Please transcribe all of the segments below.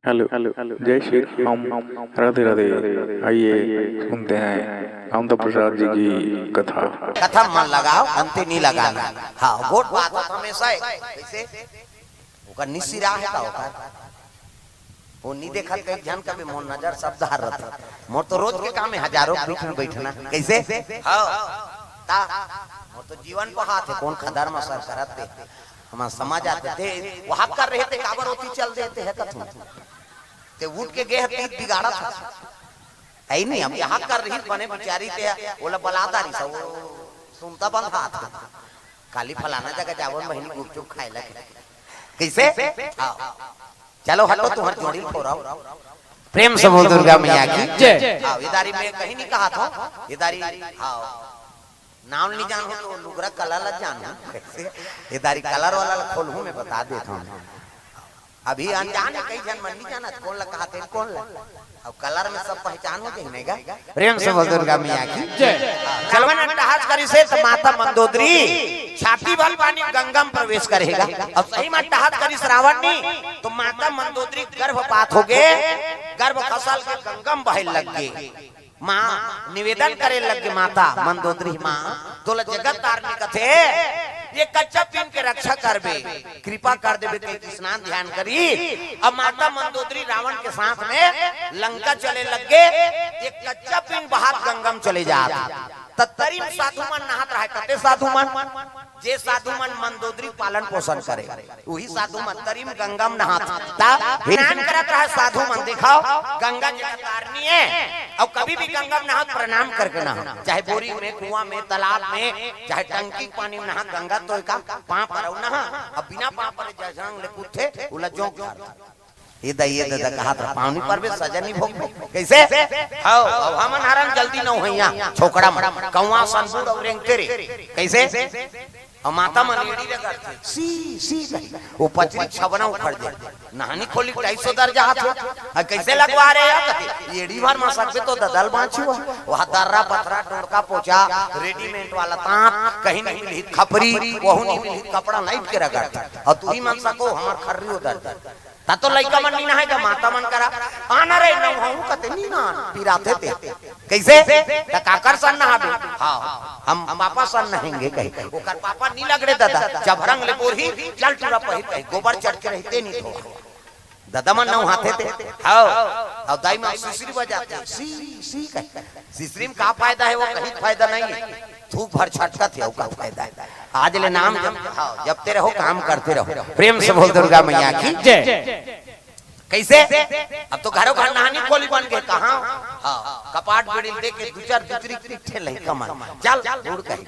Hello hello जय श्री राम। राधे राधे। आइए सुनते हैं आनंद प्रसाद जी की कथा। कथा मन लगाओ, अंते नहीं लगाना। हाँ, गोट बात हमेशा है कैसे ओकर निसिरा है का ओकर वो नहीं देखा कई जन कभी मोर नजर शब्द हर रहता मोर तो रोज के काम है हजारों बीच में बैठना कैसे हाँ ता मोर तो जीवन पर हाथ है कौन खदर में सर करते हम समाज आते थे वहां कर रहे थे काबर होती चल देते हैं कथू ते उठ के गए तीत बिगाड़ा था है नहीं हम यहाँ कर रही बने बेचारी थे बोला बलादारी सब सुनता बंद हाथ काली फलाना जगह जावन बहनी गुपचुप खाए लगे कैसे चलो हटो तुम्हारी जोड़ी फोड़ाओ प्रेम से बोल दुर्गा मैया की जय। इदारी में कहीं नहीं कहा था इदारी नाम नहीं जान हो तो लुगरा कलर लग जाना इदारी कलर वाला खोलूं मैं बता देता हूँ अभी अनजान है कई जन मन नहीं जाना कौन लगा कहते कौन लगा अब कलर में सब पहचान हो नहीं गा प्रेम से बोल दुर्गा मैया की जय। चलवन अट्टहास करी से तो माता मंदोदरी छाती भर पानी गंगा में प्रवेश करेगा अब सही में अट्टहास करी श्रावण नहीं तो माता मंदोदरी गर्भपात हो गए गर्भ खसल के गंगा में बहे लग गए माँ निवेदन करे लग गए माता मंदोदरी माँ तोला जगत तारनी कथे ये कच्चा पिन के रक्षा करबे कृपा कर देबे के स्नान ध्यान करी। अब माता मंदोदरी रावण के साथ में लंका चले लगे एक कच्चा पिन बाहर गंगा में चले जात तत्तरीम साधु मन नहात रहे कते साधु मन जे साधु मन मंदोदरी पालन पोषण करे वही साधु मन तरीम गंगा में नहाता स्नान करत रहे साधु मन दिखाओ गंगा जी तारनी है और कभी भी गंगा में नहात प्रणाम करके नहा चाहे बोरी में कुआं में तालाब में चाहे टंकी पानी में नहा गंगा तो का पांव पर नहा अब बिना पांव पर जंग ले पूछे उला जोंक ये दादा कहा था पानी पर भी सजनी भोग कैसे हां हमन हरन जल्दी न होइया छोकड़ा कौवा संबूर और रेंगतेरे कैसे और माता मनेड़ी रे करते सी सी वो पचरी छबना उखड़ दे नहानी खोली 250 दर्जा हाथ कैसे लगवा रहे यार एड़ी भर में सकबे तो ददल बाछी वहां दर्रा पथरा टोड़का पोचा रेडीमेड वाला तांत कहीं नहीं मिली खपरी वहु नहीं मिली कपड़ा लाइट के रगड़ता और तू ही मन सको हमर खर्री उधर ता तो लइका मन नहीं नहाएगा माता मन करा आना रे न हूं कते नहीं ना पिराते थे कैसे त काकर सन नहाबे हां हम पापा सन नहाएंगे कहीं ओकर पापा नहीं लग रे दादा जब रंग ले बोरही चल टूरा पहिर कहीं गोबर चढ़ के रहते नहीं तो दादा मन न हाथे थे हां और दाई में सिसरी बजाते सी सी कहीं सिसरी में का फायदा है वो कहीं फायदा नहीं है थूक भर छटका थे का फायदा है आज ले नाम जपते रहो काम करते रहो प्रेम से बोल दुर्गा मैया की जय। कैसे अब तो घरों घर नहानी खोली बन गए कहां कपाट बिड़िल दे के दो चार दूसरी ठे लई कमन चल दूर कहीं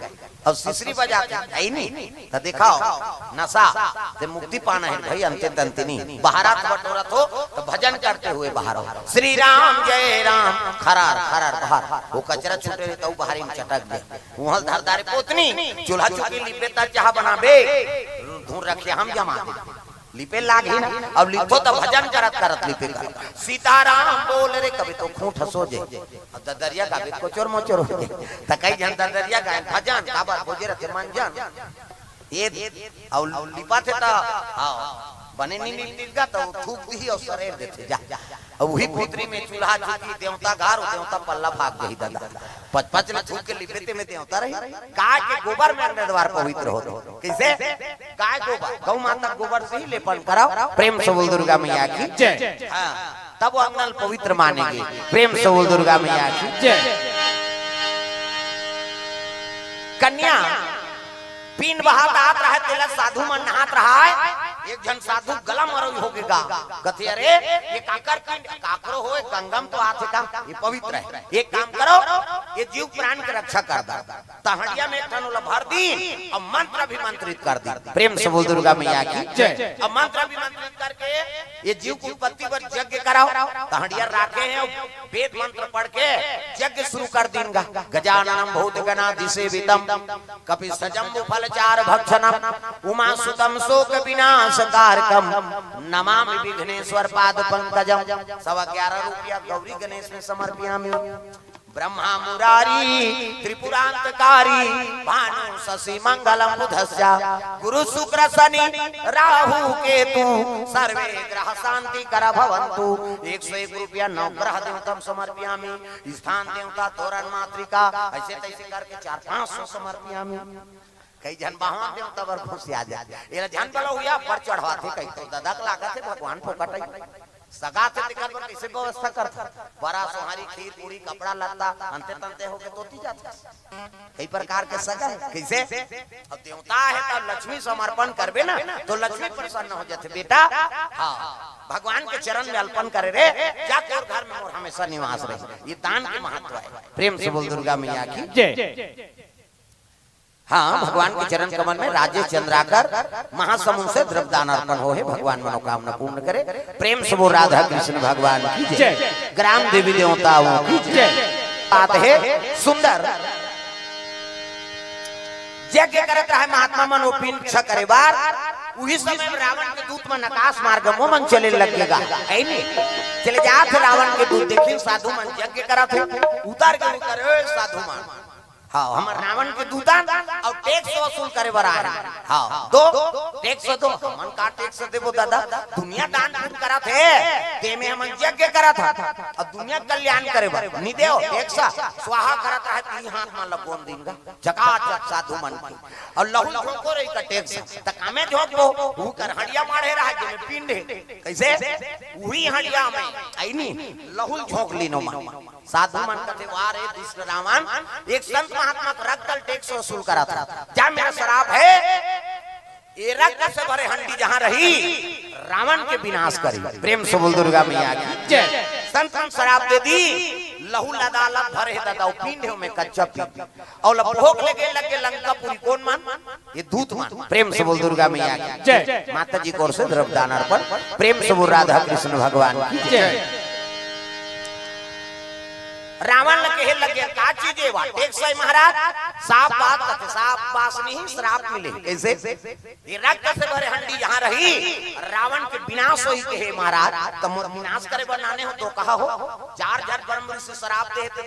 अब सिसरी बजाते है नहीं तो दिखाओ नशा से मुक्ति पाना है भाई अंते तंते नहीं बाहरात बटोरा तो भजन करते हुए बाहर श्री राम जय राम खरार खरार बाहर वो कचरा छूटे रहे तो बाहर में चटक दे वहां धरदारे पोतनी चूल्हा चुकी लिपे ता चाह बनाबे धूर रखे हम जमा दे लिपे लागी ना अब लिखो तो भजन करत करत लिपे कर सीताराम बोल रे कभी तो खूंट हसो जे अब ददरिया गावे को चोर मोचोर हो जे त कई जन ददरिया गाय भजन काबर बोजे रते मंजन ये और लिपा थे त हां बने नी नीलगा तो थूक दी और शरीर देते जा अब वही पुत्री में चूल्हा चुकी देवता घर देवता पल्ला भाग गई दादा पच में थूक के लिपेते में देवता रही गाय के गोबर में अंदर द्वार पवित्र हो कैसे गाय गोबर गौ माता गोबर से ही लेपन कराओ प्रेम से बोल दुर्गा मैया की जय। हां तब वो अंगल पवित्र मानेंगे प्रेम से बोल दुर्गा मैया की जय। कन्या पीन बहात आत रहा तेला साधु मन नहात रहा है एक जन साधु गला मरोई हो गएगा कथे अरे ये काकर काकरो होए गंगम तो आथे का ये पवित्र है एक काम करो ये जीव प्राण की रक्षा कर दा तहड़िया में ठनोला भर दी और मंत्र अभिमंत्रित कर दी प्रेम से बोल दुर्गा मैया की जय। अब मंत्र अभिमंत्रित करके ये जीव की उत्पत्ति पर यज्ञ कराओ तहड़िया राखे हैं वेद मंत्र पढ़ के यज्ञ शुरू कर देंगा गजाननम भूतगणाधि सेवितम कपि सजम्बु फलचार भक्षणम उमा सुतम शोक विनाश कारकम नमामि विघ्नेश्वर पाद पंकजम 11.25 रुपया गौरी गणेश में समर्पयामि ब्रह्मा मुरारी त्रिपुरांतकारी भानु शशि मंगलम बुधस्य गुरु शुक्र शनि राहु केतु सर्वे ग्रह शांति कर भवन्तु। 101 रुपया नवग्रह देवतम समर्पयामि। स्थान देवता तोरण मातृका ऐसे तैसे करके 400-500 समर्पयामि। कई जन वहां देवता वर खुश आ जाए ये ध्यान वाला हुआ पर चढ़वा थे कई तो दादा के लागत है भगवान फोकट सगा से दिक्कत पर कैसे व्यवस्था करता बड़ा सोहारी खीर पूरी कपड़ा लत्ता अंते तंते होके तोती जाता कई प्रकार के सगा है कैसे अब देवता है तब लक्ष्मी समर्पण करबे ना तो लक्ष्मी प्रसन्न हो जाते बेटा। हाँ भगवान के चरण में अर्पण करे रे जाके और घर में और हमेशा निवास रहे। ये दान के महत्व है। प्रेम से बोल दुर्गा मैया की जय। हाँ भगवान के चरण कमल में राजेश चंद्राकर महासमुंद से द्रव्यदान अर्पण हो है। भगवान मनोकामना पूर्ण करे। प्रेम से वो राधा कृष्ण भगवान की जय। ग्राम देवी देवताओं की जय। बात है सुंदर यज्ञ करत रहे महात्मा मन ओपिन छ करे बार उही समय में रावण के दूत में नकाश मार्ग मन चले लगेगा चले जात रावण के दूत देखिए साधु मन यज्ञ करत है उतार के करे साधु मन। हाँ हमारे रावण के दूतान और टैक्स वसूल करे बरा है। हाँ दो टैक्स दो मन का टैक्स देवो दादा दुनिया दान पुण्य करा थे ते में हम यज्ञ करा था अब दुनिया कल्याण करे बरा नहीं देओ टैक्स स्वाहा करत है ती हाथ में लगोन दिन का चकाचक साधु मन की और लहू को रही का टैक्स तकामे झोक वो वो कर हड़िया मारे रहा जे में पिंड कैसे वही हड़िया में आईनी लहू झोक लीनो मन साधु मन कथे वारे दुष्ट रावण एक संत महात्मा का रक्तल टैक्स वसूल करा था क्या मेरा शराब है ये रक्त से भरे हंडी जहाँ रही रावण के विनाश करी। प्रेम से बोल दुर्गा मैया की जय। संत शराब दे दी लहू लदालत भरे दादा पिंड में कच्चा पी और भोग लगे लंका पूरी कौन मान ये दूत मान। प्रेम से बोल दुर्गा मैया की जय। माता जी को ओर से द्रव्यदान अर्पण। प्रेम से बोल राधा कृष्ण भगवान की जय। रावण लगे लगे का चीजें वा एक सही महाराज साफ बात करते साफ पास नहीं श्राप मिले कैसे ये रक्त से भरे हंडी जहाँ रही रावण के विनाश होई के महाराज तुम विनाश करे बनाने हो तो कहा हो 4 ब्रह्म से श्राप दे तो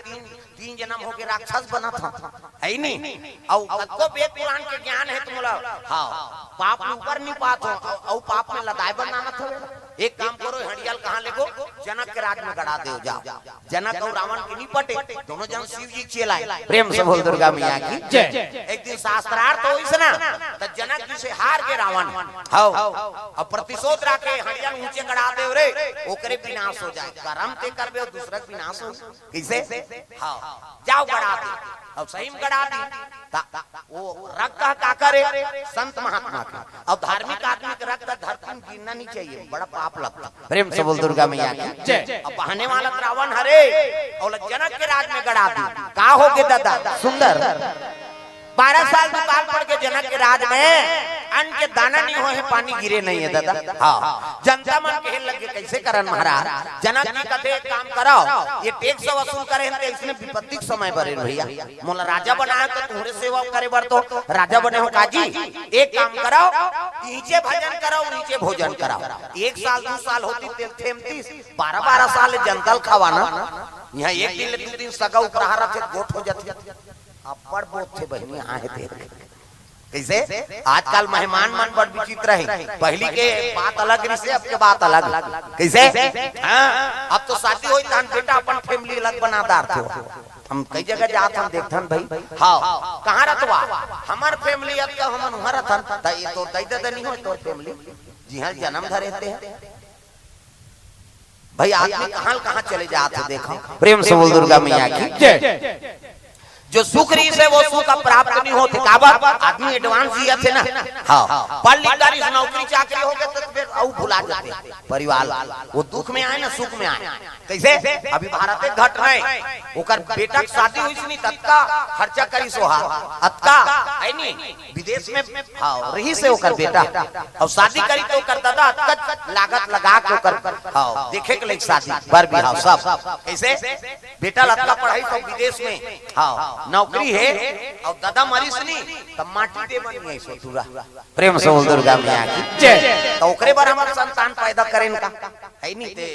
3 जन्म हो के राक्षस बना था है नहीं और को वेद पुराण के ज्ञान है तुम लोग। हाँ पाप ऊपर नहीं पात हो और पाप में लदाई बनाना था। एक काम करो हड़ियाल कहाँ ले गो जनक के राज में गड़ा दे जाओ जनक और रावण के निपटे दोनों जन शिव जी चलाए। प्रेम से बोल दुर्गा मैया की जय। एक दिन शास्त्रार्थ हो इस ना तो जनक जी से हार के रावण हाउ अब प्रतिशोध राखे हड़ियाल ऊंचे गड़ा दे रे ओकरे विनाश हो जाए कर्म ते करबे और दूसरा विनाश हो कैसे। हाँ जाओ गड़ा दे अब सही में गड़ा दी वो रक्त का करे संत महात्मा का अब धार्मिक आदमी का रक्त धरती में गिरना नहीं चाहिए बड़ा पाप लगता। प्रेम से बोल दुर्गा मैया की जय। अब बहाने वाला रावण हरे और जनक के राज में गड़ा दी का हो गए दादा सुंदर 12 साल दुकाल पड़ के जनक के राज में अन्न के दाना नहीं हो है पानी गिरे नहीं है दादा। हाँ जनता मन के लगे कैसे करन महाराज जनक जी कथे काम कराओ ये टैक्स वसूल करे तो इसने विपत्ति समय बरे भैया मोला राजा बनाया तो तुम्हारे सेवा करे बर तो राजा बने हो काजी एक काम कराओ नीचे भजन कराओ नीचे भोजन कराओ 1 साल 2 साल होती 33 12 साल जंगल खवाना यहाँ एक दिन 2 दिन सगा उपरा रखे गोट हो जाती बड़ बोध थे बहनी आए थे कैसे आजकल मेहमान मन बड़ विचित्र है पहली के बात अलग से अब के बात अलग कैसे। अब तो शादी हो बेटा अपन फैमिली अलग बनादार थे हम कई जगह जात हम देखथन भाई। हाँ कहाँ रतवा हमार फैमिली अब तो हम वहाँ रथन ये तो दैदा नहीं हो तो फैमिली जी हाँ जन्म धरे हैं भाई आदमी कहाँ चले जाते देखो। प्रेम से बोल दुर्गा मैया की जय। जो सुख रही से वो सुख प्राप्त नहीं होते काबा आदमी एडवांस दिया थे ना। हाँ पढ़ लिखदारी नौकरी चाकरी हो गए तो फिर और भुला जाते परिवार वो दुख में आए ना सुख में आए कैसे। अभी भारत में घट रहे ओकर बेटा की शादी हुई नहीं तत्का खर्चा करी सोहा अतका है नहीं विदेश में हाँ रही से ओकर बेटा और शादी करी तो ओकर दादा अतका लागत लगा के ओकर हाँ देखे के लिए शादी बर भी हाँ सब कैसे बेटा लड़का पढ़ाई तो विदेश में हाँ नौकरी है और दादा मरीज नहीं तब माटी दे बनी है सोतुरा। प्रेम से बोल दुर्गा मैया की जय। तो ओकरे बार हमारा संतान पैदा करें का है नहीं ते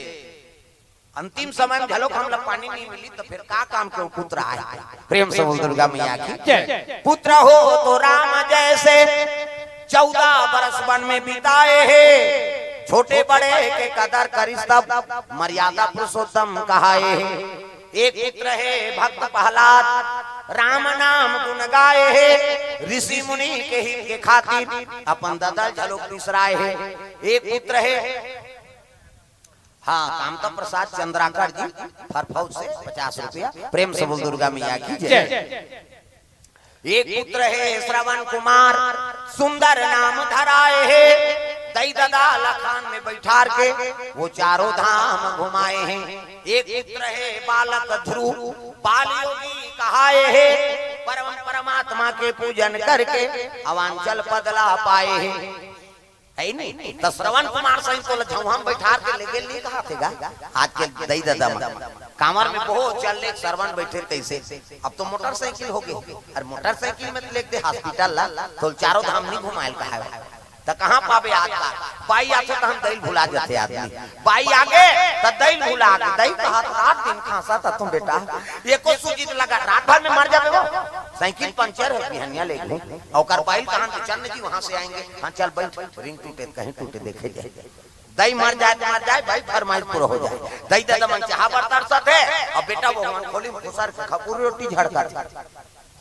अंतिम समय में झलोक हम लोग पानी नहीं मिली तो फिर का काम के पुत्र आए। प्रेम से बोल दुर्गा मैया की जय। पुत्र हो तो राम जैसे 14 बरस वन में बिताए हैं, छोटे बड़े के कदर करिस तब मर्यादा पुरुषोत्तम कहाए हैं। एक पुत्र है भक्त प्रहलाद, राम नाम गुण गाए है, ऋषि मुनि के हित के खातिर अपन ददल झलोक बिसराए है। एक पुत्र है हाँ कामता प्रसाद चंद्राकर जी फरफौज से 50 रुपया। प्रेम से बोल दुर्गा मैया की जय। एक पुत्र है श्रवण कुमार, सुंदर नाम धराए है, दई ददा लखान में बैठार के वो चारों धाम घुमाए हैं। एक पुत्र है बालक ध्रुव, बाल योगी कहाए है, परम परमात्मा के पूजन करके अवांचल पदला पाए हैं। नहीं तो श्रवण कुमार सही तो झौहम बैठार के ले गेल नहीं कहा थेगा। आज के दई दादा कांवर में बहुत चल ले श्रवण बैठे कैसे, अब तो मोटरसाइकिल हो गई और मोटरसाइकिल में लेके हॉस्पिटल ला तो चारों धाम नहीं घुमाएल कहा तो कहाँ पावे आज का बाई आते तो हम दही भुला जाते आदमी, बाई आगे तो दही भुला के दही कहा तो 8 दिन खांसा था तुम बेटा, एको सूजी लगा रात भर में मर जावे वो। साइकिल पंचर है बिहनिया ले गए और बाइल कहां से चन्न जी वहां से आएंगे। हाँ चल बैठ, रिंग टूटे कहीं टूटे देखे जाए, दही मर जाए भाई फरमाइश पूरा हो जाए। दही दादा मन चाह बरतर सत है और बेटा वो खोली खुसर खपूरी रोटी झड़का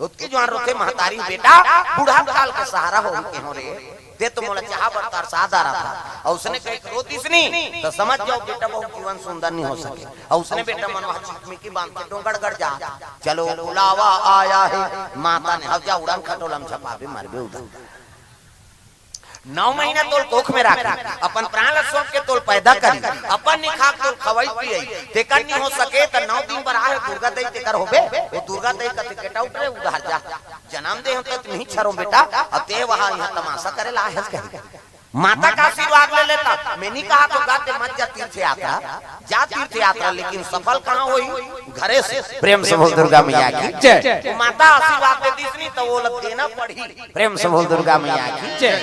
उसकी जवान रोते महतारी बेटा बूढ़ा काल का सहारा हो के हो रे दे तो मोला चाह बरतर सादा रहा था और उसने कही रोती सुनी तो समझ जाओ बेटा बहुत जीवन सुंदर नहीं हो सके। और उसने बेटा मनवा चिकमी की बांध के डोंगड़ गड़ जा चलो बुलावा आया है, माता ने अब जा उड़ान खटोलम छपावे मारबे उधर 9 महीना तोल कोख में रख अपन प्राण सोच के तोल पैदा करी अपन निखा तोल खवाई पिए तेकर नहीं हो सके तो 9 दिन पर आए दुर्गा दई तेकर होबे वो दुर्गा दई का टिकट आउट रे उधार जा जन्म दे हम तो नहीं छरो बेटा अब ते वहां यहां तमाशा करे ला है कहे माता का आशीर्वाद ले लेता। मैं नहीं कहा तो गाते मत जा तीर्थ यात्रा, जा तीर्थ यात्रा लेकिन सफल कहां हुई घरे से। प्रेम से बोल दुर्गा मैया की जय। माता आशीर्वाद दे दी तो वो लग देना पड़ी। प्रेम से बोल दुर्गा मैया की जय।